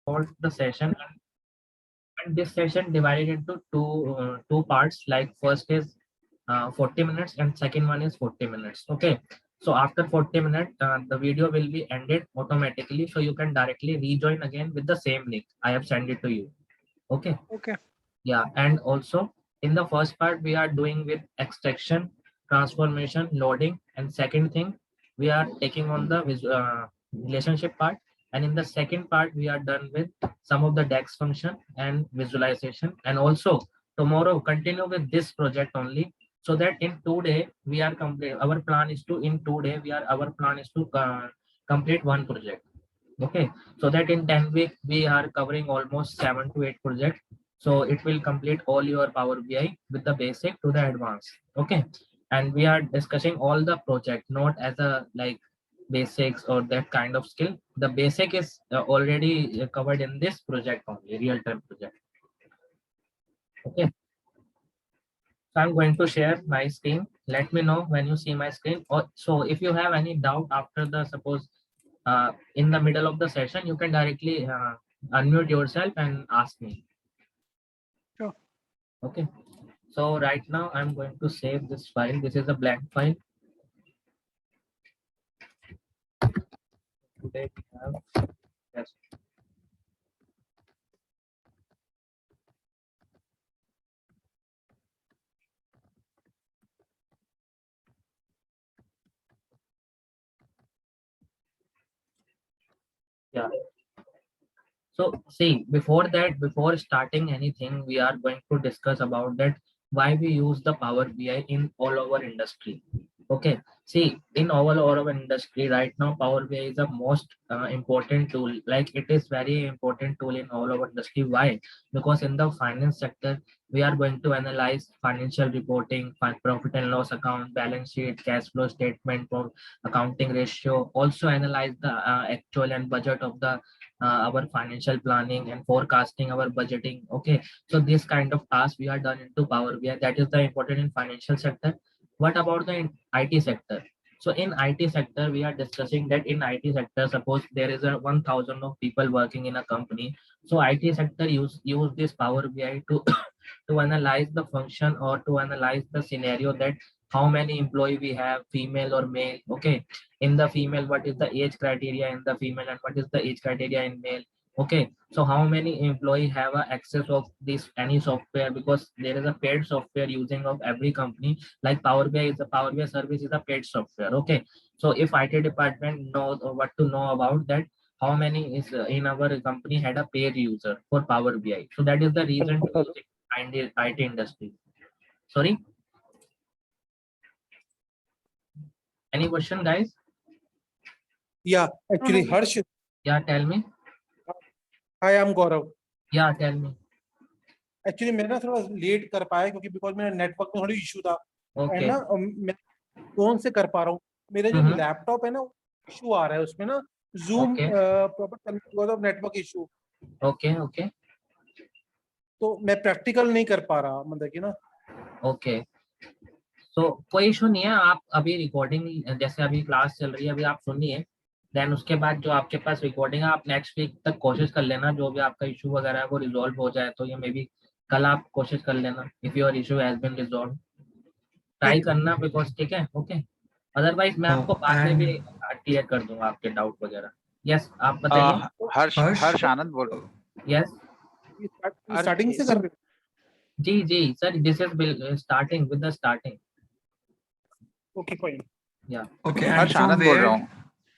for the session, and this session divided into two parts. Like first is 40 minutes and second one is 40 minutes. Okay, so after 40 minutes the video will be ended automatically, so you can directly rejoin again with the same link I have sent it to you. Okay. Okay. Yeah, and also in the first part we are doing with extraction, transformation, loading, and second thing we are taking on the relationship part, and in the second part we are done with some of the DEX function and visualization, and also tomorrow continue with this project only, so that in 2 day we are complete. Our plan is to in 2 day our plan is to complete one project. Okay, so that in 10 weeks we are covering almost 7 to 8 projects, so it will complete all your Power BI with the basic to the advanced. Okay, and we are discussing all the project, not as a like basics or that kind of skill. The basic is already covered in this project only, real time project. Okay, so I'm going to share my screen. Let me know when you see my screen. Or so if you have any doubt after the suppose in the middle of the session, you can directly unmute yourself and ask me. Sure. Okay, so right now I'm going to save this file. This is a blank file. Today we have, yes. Yeah. So see, before that, before starting anything, we are going to discuss about that why we use the Power BI in all our industry. Okay, see, in all our industry right now, Power BI is the most important tool. Like it is very important tool in all our industry. Why? Because in the finance sector, we are going to analyze financial reporting, profit and loss account, balance sheet, cash flow statement, accounting ratio. Also analyze the actual and budget of the our financial planning and forecasting, our budgeting. Okay, so this kind of task we are done into Power BI. That is the important in financial sector. What about the IT sector? So in IT sector, we are discussing that in IT sector, suppose there is a 1,000 of people working in a company. So IT sector use this Power BI to to analyze the function or to analyze the scenario that how many employee we have, female or male. Okay, in the female what is the age criteria in the female and what is the age criteria in male. Okay, so how many employee have a access of this any software, because there is a paid software using of every company, like Power BI is a Power BI service is a paid software. Okay, so if IT department knows or what to know about that, how many is in our company had a paid user for Power BI, so that is the reason to use it in IT industry. Sorry, any question guys? Yeah, actually, No. Harsh. Yeah, tell me. Hi, I'm Gaurav. Yeah, tell me. Actually मैं ना थोड़ा late कर पाया क्योंकि because मेरा network में थोड़ी issue था एंड Okay. ना मैं फोन से कर पा रहा हूँ. मेरा जो लैपटॉप है ना इशू आ रहा है उसमें ना zoom Okay. Proper because of network issue. Okay. Okay. तो मैं प्रैक्टिकल नहीं कर पा रहा मतलब कि ना. ओके, तो कोई इशू नहीं है. आप अभी रिकॉर्डिंग जैसे अभी क्लास चल रही है अभी आप सुनिए, देन उसके बाद जो आपके पास रिकॉर्डिंग है आप नेक्स्ट वीक तक कोशिश कर लेना, जो भी आपका इशू वगैरह है वो रिजॉल्व हो जाए. तो ये मे बी कल आप कोशिश कर लेना if your issue has been resolve. Try करना बिकॉज ठीक है. ओके, अदरवाइज मैं आपको बाद में भी क्लियर कर दूंगा आपके डाउट वगैरह. यस, आप बताइए. हर्ष आनंद बोल. यस, स्टार्टिंग से कर रहे हो? जी जी sir, this is starting with the starting. Okay fine. Yeah. Okay, Harsh and Anand बोल रहा हूँ.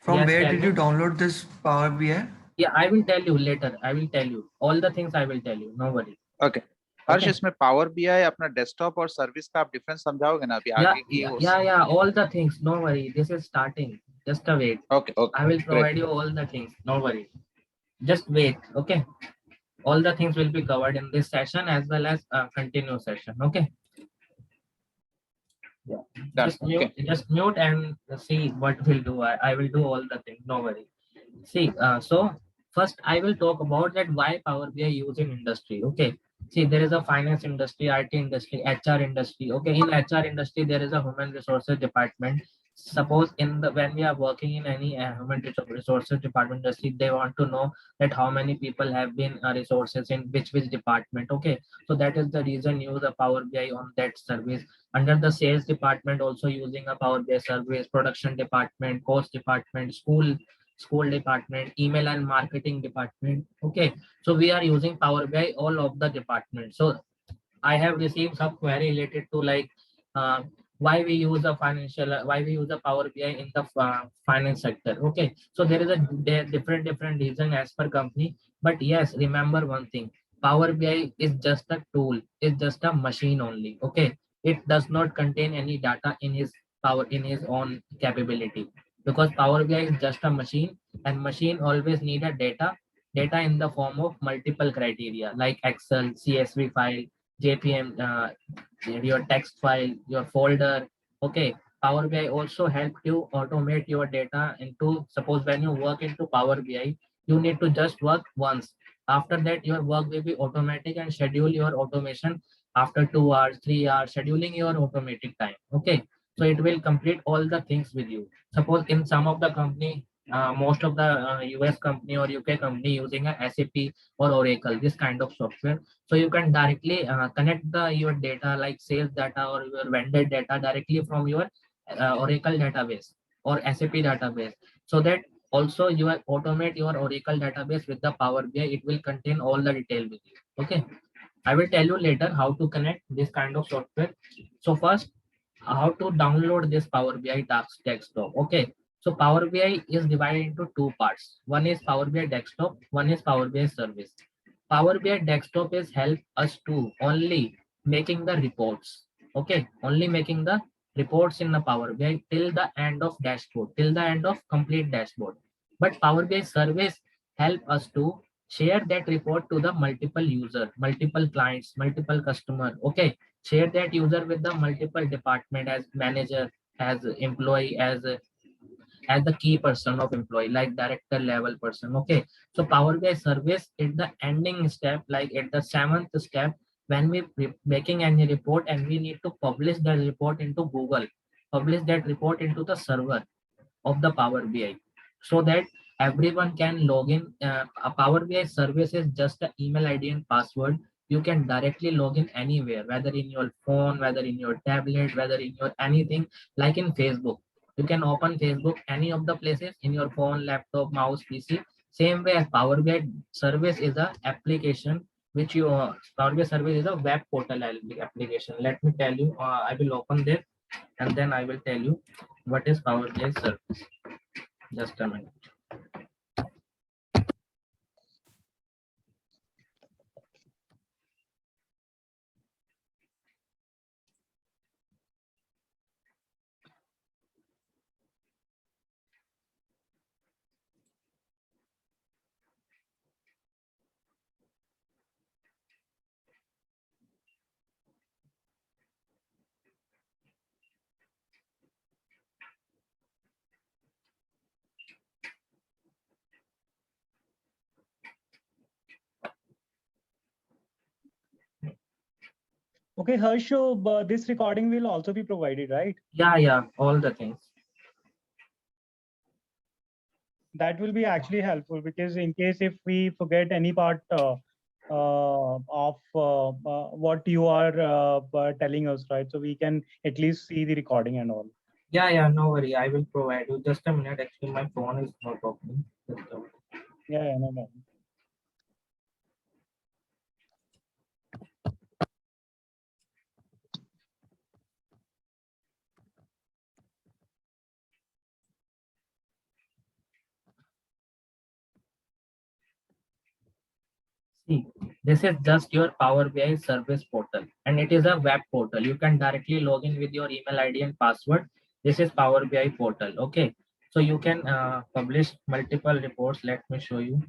from Yes, where tell did me. you download this Power BI? Yeah, I will tell you later. I will tell you all the things. I will tell you. No worry. Okay Harsh, Okay. इसमें power BI अपना desktop और service का आप difference समझाओगे ना अभी Yeah, आगे की? yeah. All the things. No worry. This is starting. Just a wait. Okay okay I will provide you all the things. No worry. Just wait. Okay. All the things will be covered in this session as well as continuous session. Okay. Yeah. Just mute and see what we'll do. I will do all the things. No worry. See, so first I will talk about that why Power BI used in industry. Okay. See, there is a finance industry, IT industry, HR industry. Okay, in HR industry there is a human resources department. suppose when we are working in any human resources department industry, they want to know that how many people have been resources in which department. Okay, so that is the reason use a Power BI on that service. Under the sales department, also using a Power BI service, production department, cost department, school department, email and marketing department. Okay, so we are using Power BI all of the departments. So I have received some query related to like uh, why we use a Power BI in the finance sector. Okay, so there is a different reason as per company. But yes, remember one thing: Power BI is just a tool, it's just a machine only. Okay, it does not contain any data in his own capability, because Power BI is just a machine, and machine always need a data in the form of multiple criteria like Excel, CSV file, JPM, your text file, your folder. Okay, Power BI also help you automate your data into, suppose when you work into Power BI, you need to just work once. After that, your work will be automatic and schedule your automation after 2 hours, 3 hours, scheduling your automatic time. Okay, so it will complete all the things with you. Suppose in some of the company, most of the US company or UK company using a SAP or Oracle, this kind of software, so you can directly connect your data like sales data or your vendor data directly from your Oracle database or SAP database, so that also you will automate your Oracle database with the Power BI. It will contain all the detail with you. Okay, I will tell you later how to connect this kind of software. So first, how to download this Power BI task desktop. Okay, so Power BI is divided into two parts. One is Power BI desktop, one is Power BI service. Power BI desktop is help us to only making the reports. Okay, only making the reports in the Power BI till the end of dashboard, till the end of complete dashboard. But Power BI service help us to share that report to the multiple user, multiple clients, multiple customer. Okay, share that user with the multiple department as manager, as employee, as the key person of employee, like director level person. Okay, so Power BI service is the ending step, like at the seventh step, when we making any report and we need to publish that report into Google, publish that report into the server of the Power BI, so that everyone can log in. A Power BI service is just an email ID and password. You can directly log in anywhere, whether in your phone, whether in your tablet, whether in your anything, like in Facebook. You can open Facebook any of the places in your phone, laptop, mouse, PC. Same way as Power BI service is a application which Power BI service is a web portal application. Let me tell you, I will open this and then I will tell you what is Power BI service. Just a minute. Okay, Harsh, so this recording will also be provided, right? Yeah, all the things. That will be actually helpful, because in case if we forget any part of what you are telling us, right? So we can at least see the recording and all. Yeah, no worry. I will provide you. Just a minute. Actually, my phone is not opening. Just a minute. Yeah, no problem. See, this is just your Power BI service portal, and it is a web portal. You can directly log in with your email ID and password. This is Power BI portal. Okay, so you can publish multiple reports. Let me show you.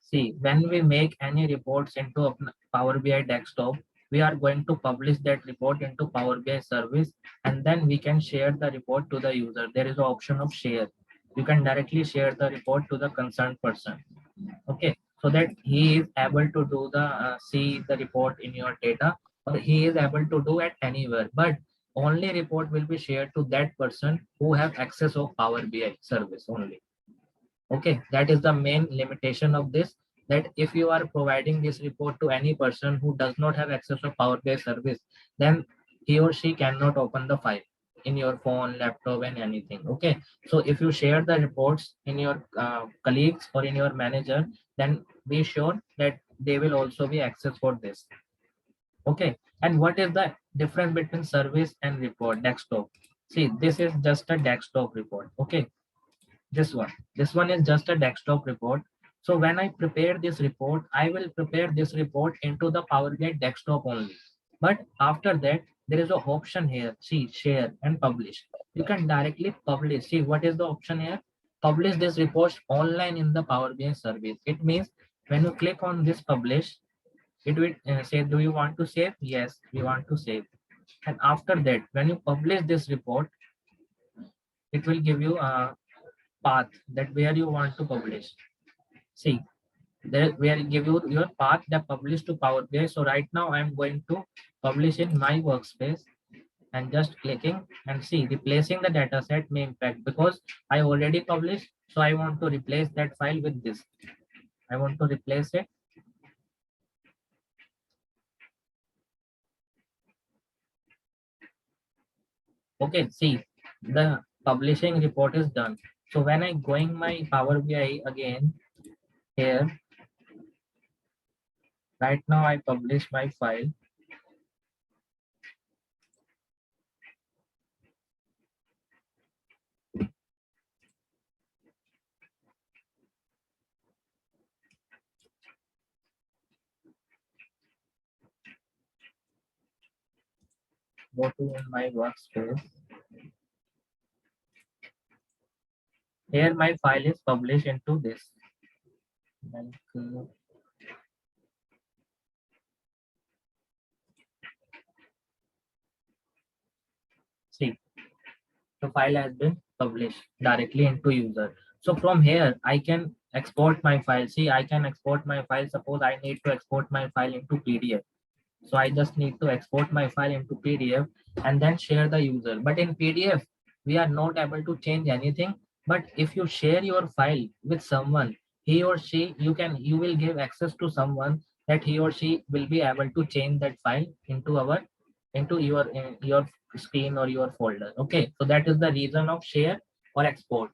See, when we make any reports into a Power BI desktop, we are going to publish that report into Power BI service, and then we can share the report to the user. There is an option of share. You can directly share the report to the concerned person. Okay, so that he is able to do the see the report in your data, or he is able to do at anywhere, but only report will be shared to that person who have access of Power BI service only. Okay, that is the main limitation of this, that if you are providing this report to any person who does not have access to Power BI service, then he or she cannot open the file in your phone, laptop, and anything. Okay, so if you share the reports in your colleagues or in your manager, then be sure that they will also be access for this. Okay, and what is the difference between service and report desktop? See, this is just a desktop report. Okay, this one is just a desktop report. So when I prepare this report, I will prepare this report into the Power BI desktop only. But after that, there is a option here, see, share and publish. You can directly publish. See, what is the option here? Publish this report online in the Power BI service. It means when you click on this publish, it will say, do you want to save? Yes, we want to save. And after that, when you publish this report, it will give you a path that where you want to publish. See, there where it give you your path that publish to Power BI. So right now I'm going to publish in my workspace and just clicking, and see, replacing the data set may impact because I already published. So I want to replace that file with this. I want to replace it. Okay, see, the publishing report is done. So when I going my Power BI again here, right now I publish my file. Go to my workspace. Here my file is published into this. Like, see, the file has been published directly into user. So from here, I can export my file. See, I can export my file. Suppose I need to export my file into PDF. So I just need to export my file into PDF and then share the user. But in PDF, we are not able to change anything. But if you share your file with someone, he or she, you will give access to someone that he or she will be able to change that file into your screen or your folder. Okay, so that is the reason of share or export.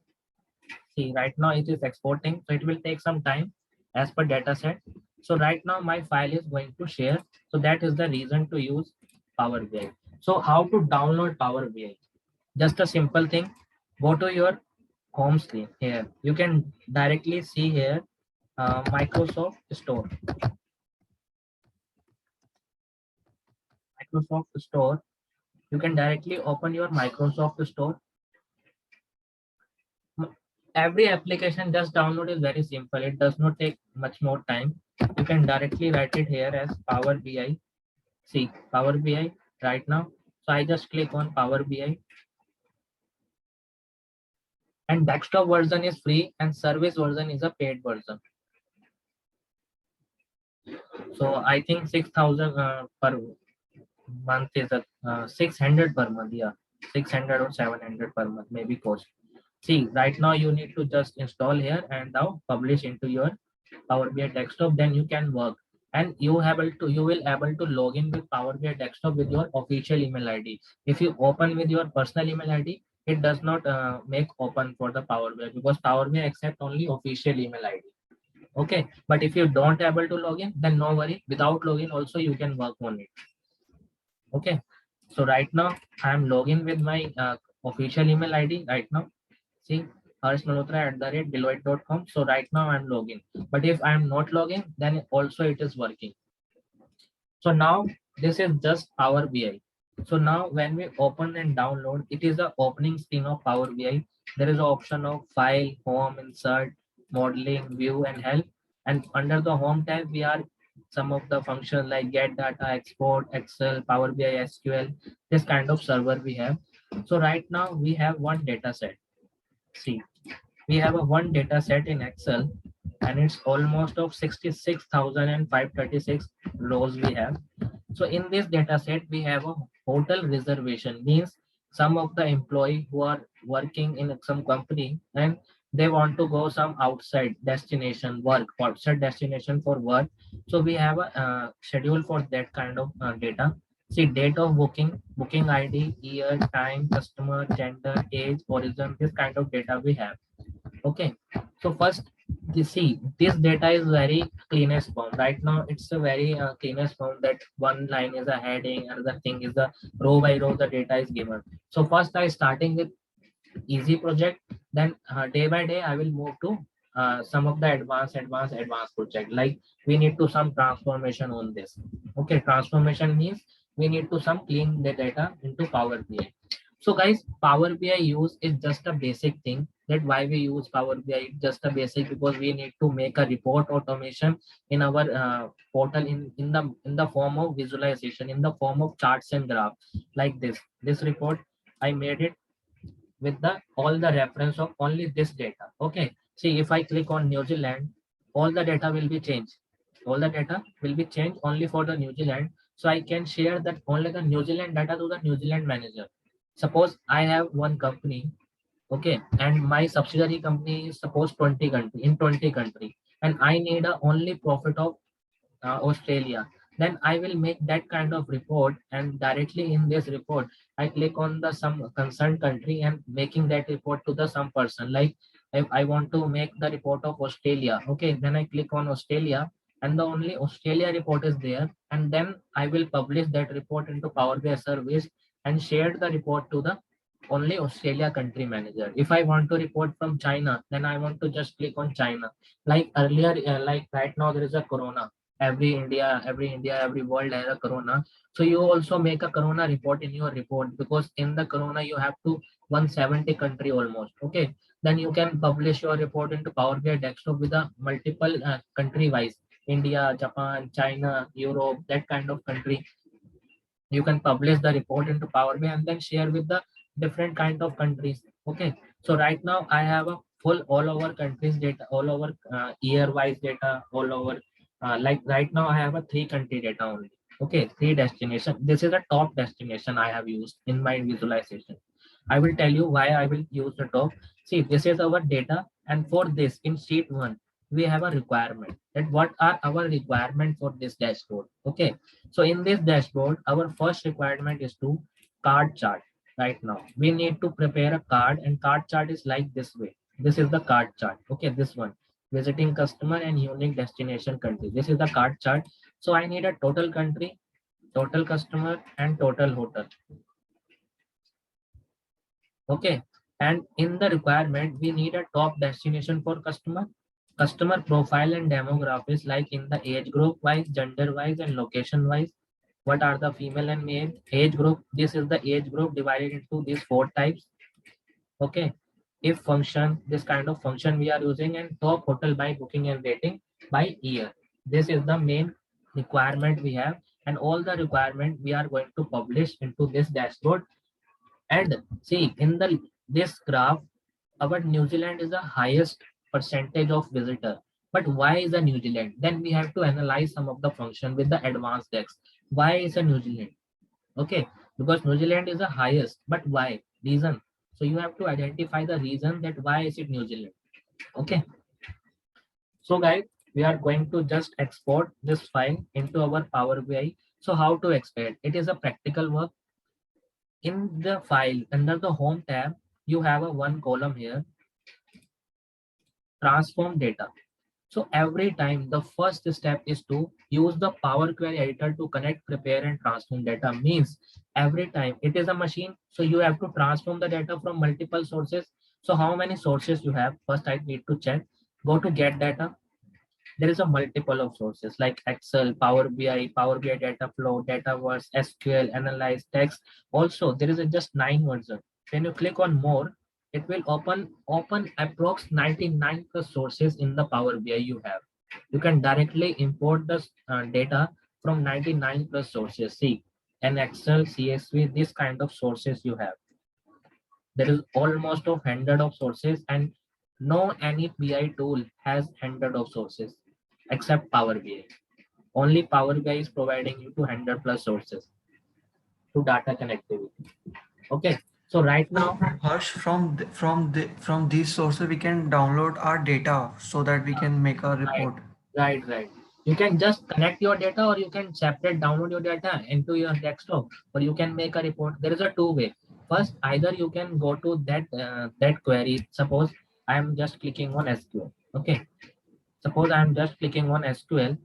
See, right now it is exporting, so it will take some time as per data set. So right now my file is going to share. So that is the reason to use Power BI. So how to download Power BI? Just a simple thing. Go to your home screen here. You can directly see here Microsoft Store. Microsoft Store. You can directly open your Microsoft Store. Every application just download is very simple. It does not take much more time. You can directly write it here as Power BI. See, Power BI right now. So I just click on Power BI. And desktop version is free and service version is a paid version. So I think 6,000 per month is a 600 per month. Yeah, 600 or 700 per month maybe cost. See, right now you need to just install here and now publish into your Power BI desktop, then you can work. And you will able to log in with Power BI desktop with your official email ID. If you open with your personal email ID, it does not make open for the Power BI because Power BI accept only official email ID. Okay, but if you don't able to log in, then no worry. Without login also you can work on it. Okay, so right now I am logging with my official email ID right now. See, harshmalhotra@deloitte.com. So right now I'm logging. But if I'm not logging, then also it is working. So now this is just Power BI. So now when we open and download, it is the opening screen of Power BI. There is an option of file, home, insert, modeling, view, and help. And under the home tab, we are some of the functions like get data, export, Excel, Power BI, SQL, this kind of server we have. So right now we have one data set. See, we have a one data set in Excel. and it's almost of 66,536 rows we have. So in this data set, we have a hotel reservation, means some of the employee who are working in some company and they want to go some outside destination work, outside destination for work. So we have a schedule for that kind of data. See, date of booking, booking ID, year, time, customer, gender, age, origin, this kind of data we have. Okay, so first, you see, this data is very cleanest form. Right now, it's a very cleanest form that one line is a heading, another thing is the row by row the data is given. So first, I starting with easy project, then day by day, I will move to some of the advanced project. Like we need to some transformation on this. Okay, transformation means we need to some clean the data into Power BI. So guys, Power BI use is just a basic thing. That why we use Power BI, just a basic, because we need to make a report automation in our portal in the form of visualization, in the form of charts and graphs like this. This report I made it with the all the reference of only this data. Okay, see, if I click on New Zealand, all the data will be changed. All the data will be changed only for the New Zealand. So I can share that only the New Zealand data to the New Zealand manager. Suppose I have one company, okay, and my subsidiary company is suppose 20 country in 20 country, and I need a only profit of Australia, then I will make that kind of report, and directly in this report, I click on the some concerned country and making that report to the some person. Like if I want to make the report of Australia, okay, then I click on Australia, and the only Australia report is there, and then I will publish that report into Power BI service and share the report to the only Australia country manager. If I want to report from China, then I want to just click on China. Like earlier, like right now there is a corona, every world has a corona. So you also make a corona report in your report, because in the corona you have to 170 country almost. Okay, then you can publish your report into Power BI desktop with a multiple country wise, India, Japan, China, Europe, that kind of country. You can publish the report into Power BI and then share with the different kind of countries. Okay, so right now I have a full all over countries data, all over year wise data, all over like right now I have a 3 country data only. Okay, 3 destination. This is a top destination I have used in my visualization. I will tell you why I will use the top. See, this is our data, and for this in sheet 1 we have a requirement, that what are our requirement for this dashboard. Okay, so in this dashboard, our first requirement is to card chart. Right now, we need to prepare a card, and card chart is like this way. This is the card chart. Okay, this one, visiting customer and unique destination country. This is the card chart. So I need a total country, total customer, and total hotel. Okay, and in the requirement, we need a top destination for customer, customer profile and demographics, like in the age group wise, gender wise, and location wise. What are the female and male age group? This is the age group divided into these 4 types. Okay, if function, this kind of function we are using, and top hotel by booking and rating by year. This is the main requirement we have, and all the requirement we are going to publish into this dashboard. And see, in the this graph, our New Zealand is the highest percentage of visitor. But why is a New Zealand? Then we have to analyze some of the function with the advanced text. Why is a New Zealand? Okay, because New Zealand is the highest, but why? Reason. So you have to identify the reason, that why is it New Zealand. Okay. So guys, we are going to just export this file into our Power BI. So how to export? It is a practical work. In the file under the home tab, you have a one column here, transform data. So every time the first step is to use the Power Query editor to connect, prepare, and transform data. Means every time it is a machine, so you have to transform the data from multiple sources. So how many sources you have? First, I need to check. Go to get data. There is a multiple of sources like Excel, Power BI, Power BI data flow, Dataverse, SQL, Analyze, text. Also, there is a just 9 version. When you click on more, it will open approx 99 plus sources in the Power BI you have. You can directly import the data from 99 plus sources. See, an Excel, CSV, this kind of sources you have. There is almost of 100 of sources, and No any BI tool has hundred of sources except Power BI. Only Power BI is providing you 200 plus sources to data connectivity. Okay. So right So now, Harsh, from these sources, we can download our data so that we can make a right, report. right. You can just connect your data, or you can separate download your data into your desktop, or you can make a report. There is a two way. First, either you can go to that query. Suppose I am just clicking on SQL. Okay. Suppose I am just clicking on SQL,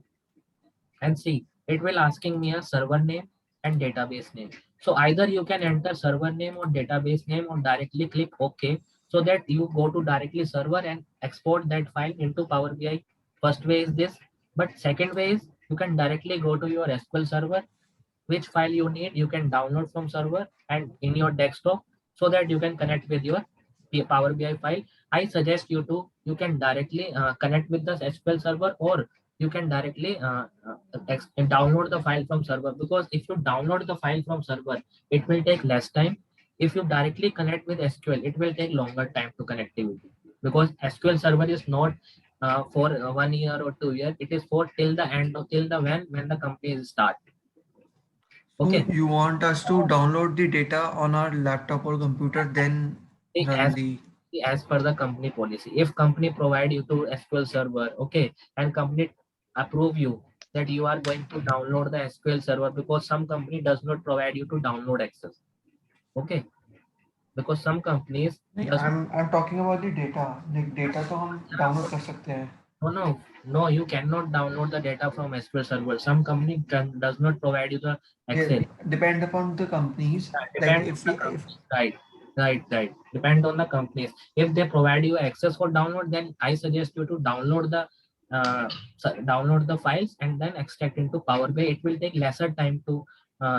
and see, it will asking me a server name and database name. So either you can enter server name or database name, or directly click OK, so that you go to directly server and export that file into Power BI. First way is this, but second way is you can directly go to your SQL server. Which file you need, you can download from server and in your desktop, so that you can connect with your Power BI file. I suggest you can directly connect with the SQL server, or you can directly download the file from server, because if you download the file from server, it will take less time. If you directly connect with SQL, it will take longer time to connectivity, because SQL server is not for 1 year or 2 years. It is for till the end, or till the when the company is start. So Okay. you want us to download the data on our laptop or computer, then See, run the. as per the company policy, if company provide you to SQL server, okay, and company approve you that you are going to download the SQL server, because some company does not provide you to download access. Okay, because some companies नहीं, does I'm talking about the data. Like data तो हम download कर सकते हैं. no, you cannot download the data from SQL server. Some company does not provide you the Yeah, access. depend upon the companies. Like Depend if on we the if companies. Right. Depend on the companies. If they provide you access for download, then I suggest you to uh, download the files and then extract into Power BI. It will take lesser time to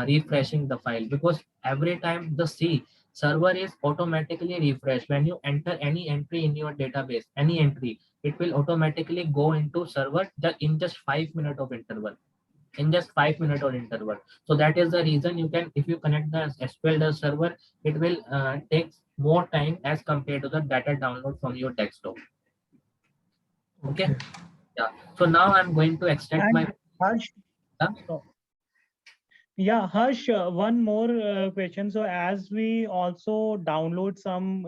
refreshing the file, because every time the C server is automatically refreshed. When you enter any entry in your database, any entry, it will automatically go into server in just 5 minutes of interval, in just 5 minutes or interval. So that is the reason you can, if you connect the SQL server, it will take more time as compared to the data download from your desktop. Okay. okay. Yeah. So now I'm going to extract my. And Harsh, Yeah. so yeah, Harsh, one more question. So as we also download some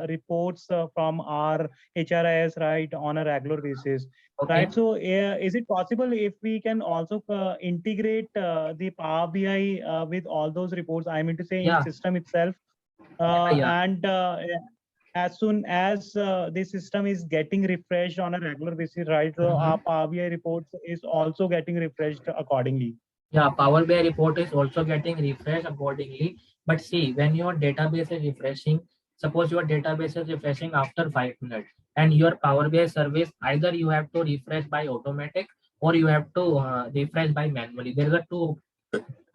reports from our HRIS, right, on a regular basis, Okay. right? So is it possible if we can also integrate the Power BI with all those reports? I mean to say in Yeah. system itself, Yeah. and as soon as the system is getting refreshed on a regular basis, right? So our Mhm. Power BI reports is also getting refreshed accordingly. Yeah, Power BI report is also getting refreshed accordingly. But see, when your database is refreshing, suppose your database is refreshing after 5 minutes, and your Power BI service, either you have to refresh by automatic, or you have to refresh by manually. There is a two,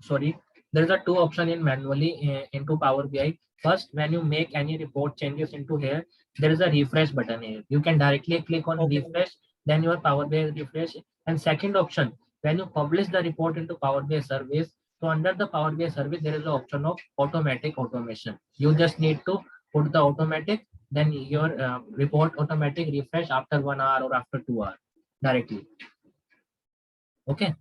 sorry, there is a two option in manually into Power BI. First, when you make any report changes into here, there is a refresh button here. You can directly click on Okay. refresh, then your Power BI refresh. And second option, when you publish the report into Power BI service, so under the Power BI service, there is an option of automatic automation. You just need to put the automatic, then your report automatic refresh after 1 hour or after 2 hours directly. Okay.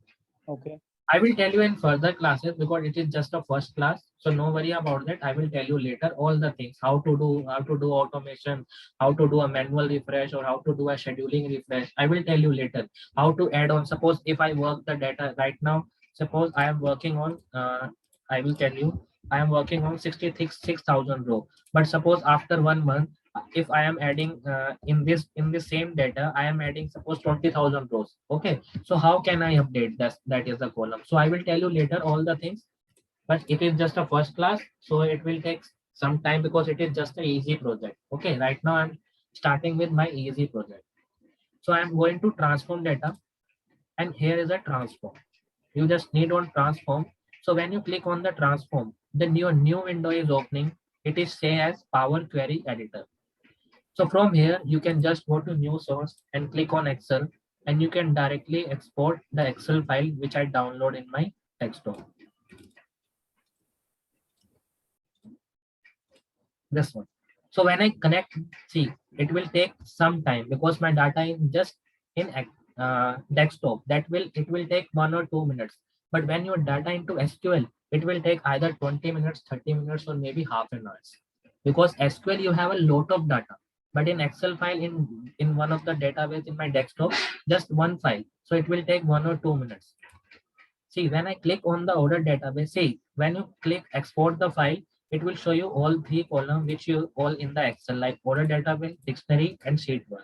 Okay. I will tell you in further classes, because it is just a first class. So no worry about that. I will tell you later all the things, how to do automation, how to do a manual refresh, or how to do a scheduling refresh. I will tell you later how to add on. Suppose if I work the data right now, suppose I am working on, I will tell you, I am working on 66,000 row. But suppose after 1 month, if I am adding in this same data, I am adding suppose 20,000 rows. Okay, so how can I update that? That is the column. So I will tell you later all the things, but it is just a first class, so it will take some time, because it is just an easy project. Okay, right now I'm starting with my easy project. So I'm going to transform data, and here is a transform. You just need on transform. So when you click on the transform, the new window is opening. It is say as Power Query Editor. So from here, you can just go to new source and click on Excel, and you can directly export the Excel file which I download in my desktop. This one. So when I connect, see, it will take some time because my data is just in desktop. It will take 1 or 2 minutes. But when your data into SQL, it will take either 20 minutes, 30 minutes, or maybe half an hour. Because SQL you have a lot of data, but in Excel file in one of the database in my desktop, just one file. So it will take 1 or 2 minutes. See, when I click on the order database, see, when you click export the file, it will show you all three columns which you all in the Excel, like order database, dictionary, and sheet one.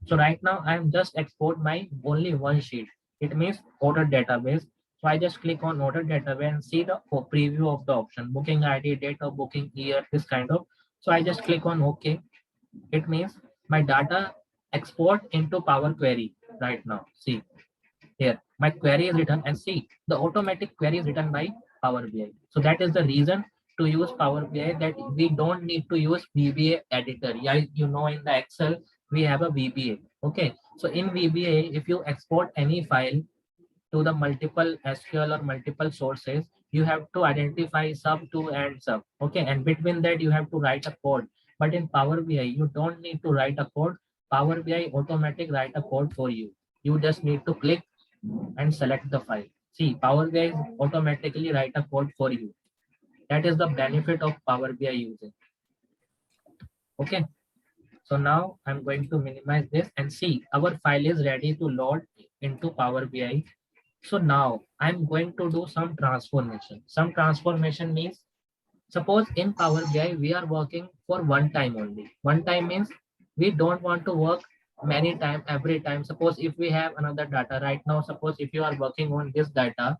So right now I am just export my only one sheet. It means order database. So I just click on order database and see the preview of the option, booking ID, date of booking, year, this kind of. So I just click on OK. It means my data export into Power Query right now. See, here my query is written, and see the automatic query is written by Power BI. So that is the reason to use Power BI, that we don't need to use VBA editor. Yeah, you know, in the Excel we have a VBA. Okay, so in VBA, if you export any file to the multiple SQL or multiple sources, you have to identify sub to and sub. Okay, and between that you have to write a code. But in Power BI, you don't need to write a code. Power BI automatic write a code for you. You just need to click and select the file. See, Power BI automatically write a code for you. That is the benefit of Power BI using. Okay. So now I'm going to minimize this and see our file is ready to load into Power BI. So now I'm going to do some transformation. Some transformation means, suppose in Power BI, we are working for one time only. One time means we don't want to work many time every time. Suppose if we have another data right now, suppose if you are working on this data,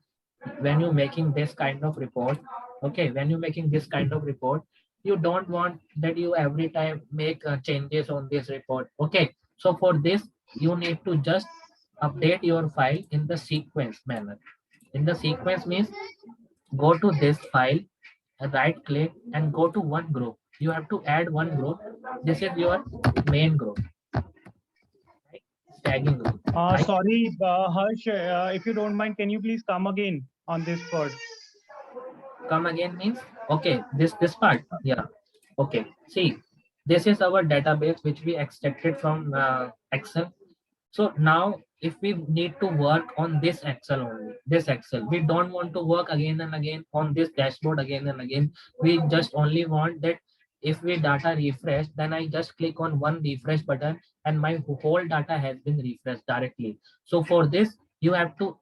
when you're making this kind of report, okay, when you're making this kind of report, you don't want that you every time make changes on this report. Okay, so for this, you need to just update your file in the sequence manner. In the sequence means, go to this file, right click and go to one group. You have to add one group. This is your main group, right? Tagging group. Right? Sorry, Harsh, if you don't mind, can you please come again on this part? Come again means, okay, this part, yeah. Okay, see, this is our database which we extracted from Excel. So now if we need to work on this Excel only, this Excel, we don't want to work again and again on this dashboard again and again. We just only want that if we data refresh, then I just click on one refresh button and my whole data has been refreshed directly. So for this, you have to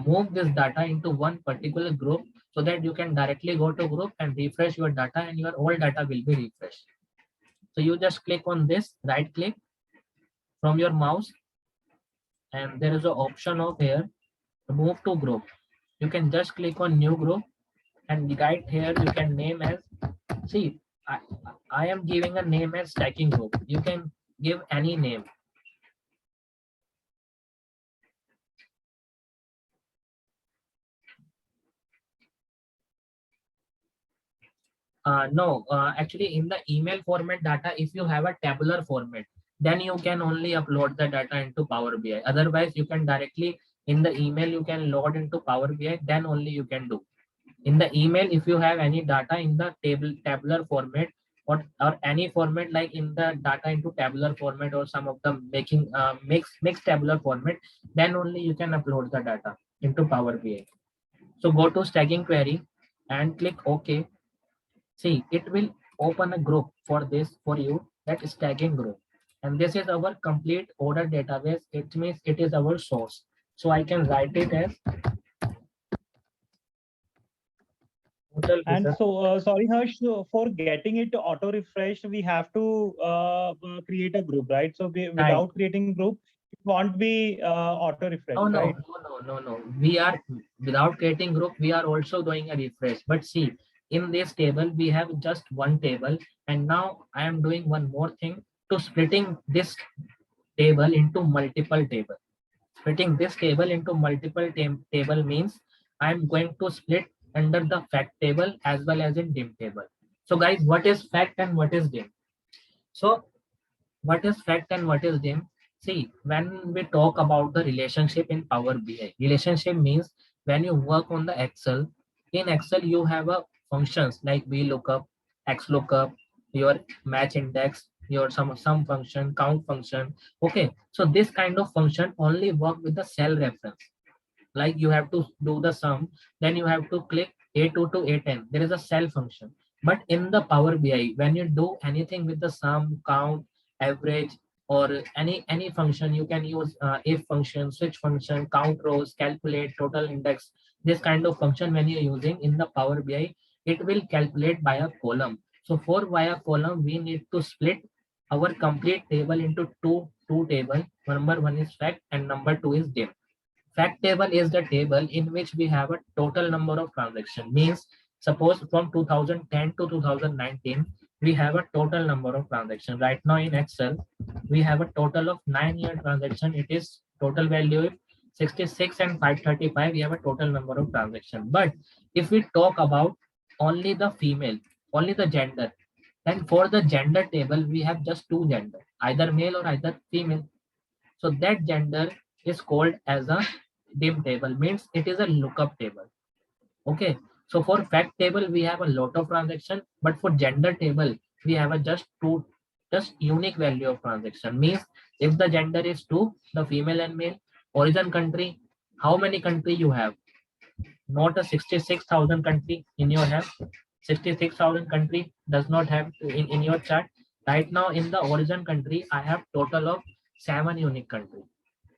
move this data into one particular group so that you can directly go to group and refresh your data and your whole data will be refreshed. So you just click on this, right click from your mouse, and there is an option of here to move to group. You can just click on new group and right here you can name as, see, I am giving a name as stacking group. You can give any name. No, actually in the email format data, if you have a tabular format, then you can only upload the data into Power BI. Otherwise, you can directly in the email, you can load into Power BI, then only you can do. In the email, if you have any data in the tabular format or any format like in the data into tabular format or some of the making mixed tabular format, then only you can upload the data into Power BI. So go to stacking query and click OK. See, it will open a group for this for you, that is stacking group. And this is our complete order database. It means it is our source. So I can write it as total And result. so, sorry, Harsh, so for getting it to auto refresh, we have to create a group, right? So without creating group, it won't be auto refresh, No, right? no. We are, without creating group, we are also doing a refresh. But see, in this table, we have just one table. And now I am doing one more thing to splitting this table into multiple table. Splitting this table into multiple table means I'm going to split under the fact table as well as in dim table. So guys, what is fact and what is dim? So what is fact and what is dim? See, when we talk about the relationship in Power BI, relationship means when you work on the Excel, in Excel you have a functions like VLOOKUP, XLOOKUP, your match index, your sum function, count function. Okay, so this kind of function only work with the cell reference. Like you have to do the sum, then you have to click A2 to A10. There is a cell function. But in the Power BI, when you do anything with the sum, count, average, or any function, you can use if function, switch function, count rows, calculate, total index. This kind of function when you're using in the Power BI, it will calculate by a column. So for via column, we need to split our complete table into two tables. Number one is fact and number two is dim. Fact table is the table in which we have a total number of transactions. Means suppose from 2010 to 2019, we have a total number of transactions. Right now in Excel, we have a total of 9-year transaction. It is total value is 66 and 535. We have a total number of transactions. But if we talk about only the female, only the gender, then for the gender table, we have just two gender, either male or either female. So that gender is called as a dim table, means it is a lookup table. Okay, so for fact table we have a lot of transaction, but for gender table we have a just unique value of transaction. Means if the gender is two, the female and male, origin country, how many country you have, not a 66,000 country in your have. 66,000 country does not have in your chart. Right now in the origin country I have total of 7 unique country.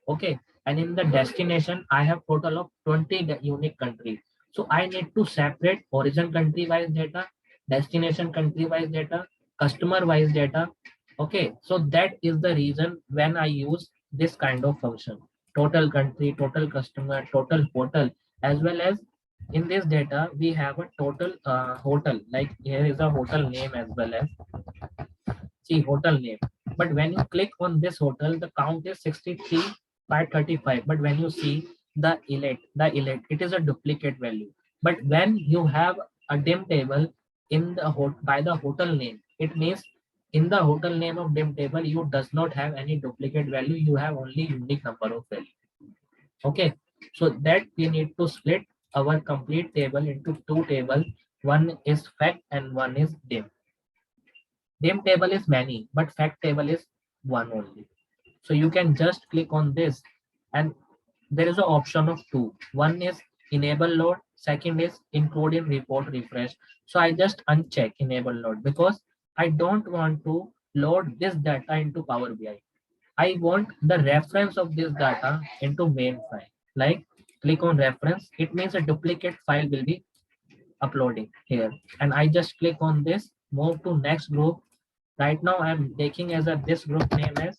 Okay, and in the destination I have total of 20 unique countries. So I need to separate origin country wise data, destination country wise data, customer wise data. Okay, so that is the reason when I use this kind of function, total country, total customer, total hotel, as well as in this data we have a total hotel, like here is a hotel name as well as see hotel name. But when you click on this hotel, the count is 63 by 35. But when you see the elite, it is a duplicate value. But when you have a dim table in the by the hotel name, it means in the hotel name of dim table, you does not have any duplicate value. You have only unique number of value. Okay, so that we need to split our complete table into two tables. One is fact and one is dim. Dim table is many, but fact table is one only. So you can just click on this and there is an option of two. One is enable load, second is include in report refresh. So I just uncheck enable load because I don't want to load this data into Power BI. I want the reference of this data into main file. Like click on reference, it means a duplicate file will be uploading here. And I just click on this, move to next group. Right now I'm taking as a this group name as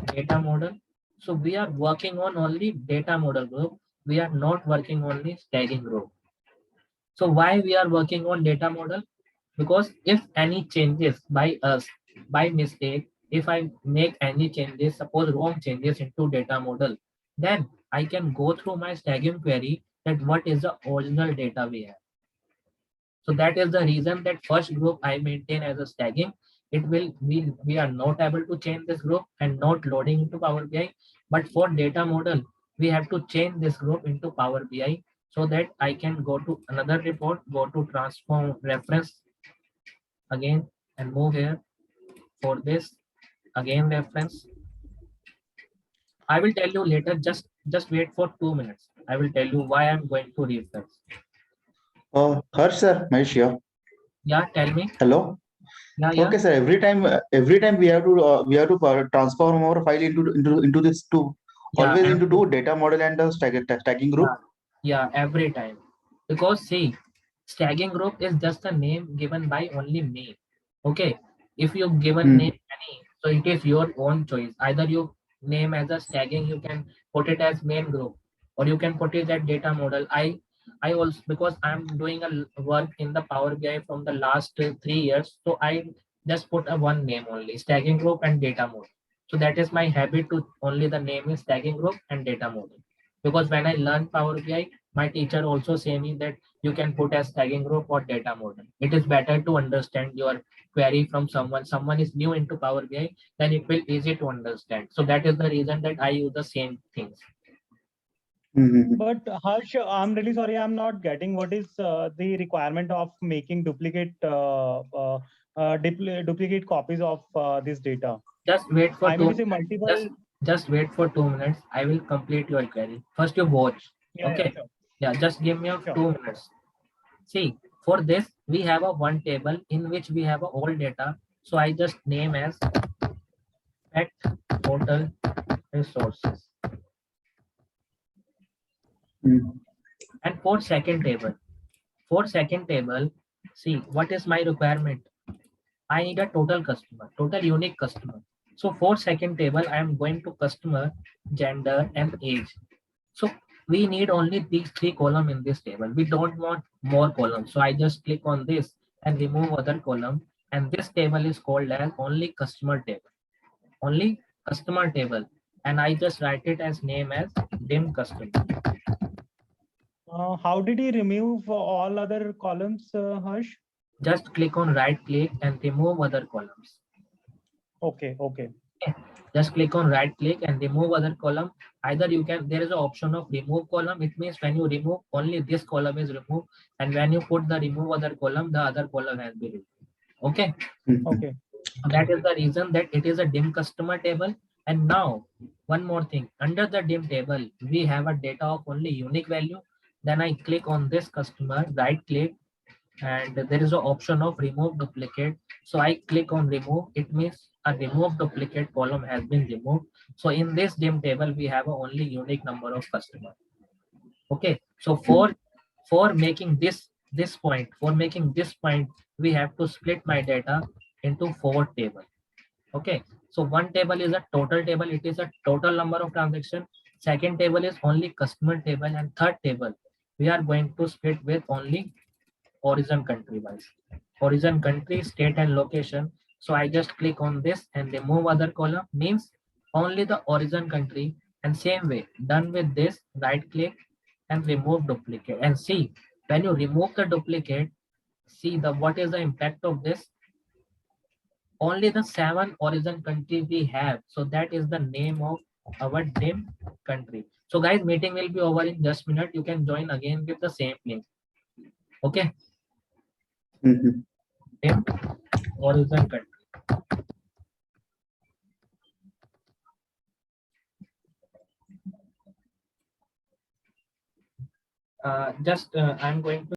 data model. So we are working on only data model group. We are not working only staging group. So why we are working on data model? Because if any changes by us by mistake, if I make any changes, suppose wrong changes into data model, then I can go through my staging query that what is the original data we have. So that is the reason that first group I maintain as a staging. It will we are not able to change this group and not loading into Power BI. But for data model, we have to change this group into Power BI so that I can go to another report, go to transform reference again and move here for this again reference. I will tell you later. Just wait for 2 minutes. I will tell you why I'm going to refresh. Harsh sir, Mahesh here. Yeah, tell me. Hello. Yeah. Okay, sir. Every time we have to transform our file into this to Yeah, always into two data model and the stacking group. Yeah, every time. Because see, staging group is just a name given by only me. Okay. If you given name any, so it is your own choice. Either you name as a staging, you can put it as main group, or you can put it as data model. I also because I'm doing a work in the Power BI from the last 3 years, so I just put a one name only, staging group and data model. So that is my habit to only the name is staging group and data model. Because when I learned Power BI, my teacher also say me that you can put as tagging group or data model. It is better to understand your query from someone is new into Power BI, then it will easy to understand. So that is the reason that I use the same things. But Harsh, I'm really sorry, I'm not getting what is the requirement of making duplicate duplicate copies of this data. Just wait for I mean two to say minutes. multiple. Just wait for 2 minutes. I will complete your query. First you watch. Yeah, Okay. sure. Yeah, just give me a Sure. 2 minutes. See, for this, we have a one table in which we have a all data. So I just name as pet total resources. Mm. And for second table, see, what is my requirement? I need a total customer, total unique customer. So for second table, I am going to customer, gender, and age. So we need only these three columns in this table. We don't want more columns. So I just click on this and remove other column. And this table is called as only customer table. Only customer table. And I just write it as name as dim customer. How did he remove all other columns, Harsh? Just click on right click and remove other columns. Okay, okay. Just click on right click and remove other column. Either you can, there is an option of remove column. It means when you remove, only this column is removed, and when you put the remove other column, the other column has been removed. Okay. Okay. That is the reason that it is a dim customer table. And now one more thing, under the dim table we have a data of only unique value. Then I click on this customer, right click, and there is an option of remove duplicate. So I click on remove. It means a remove duplicate column has been removed. So in this dim table we have a only unique number of customers. Okay, so for making this point, we have to split my data into 4 tables. Okay, so one table is a total table. It is a total number of transactions. Second table is only customer table, and third table we are going to split with only origin country wise. Origin country, state, and location. So I just click on this and remove other column, means only the origin country. And same way, done with this, right click and remove duplicate. And see, when you remove the duplicate, see the what is the impact of this? Only the 7 origin country we have. So that is the name of our dim country. So guys, meeting will be over in just minute. You can join again with the same link. Okay, Mhm. dim origin country. I'm going to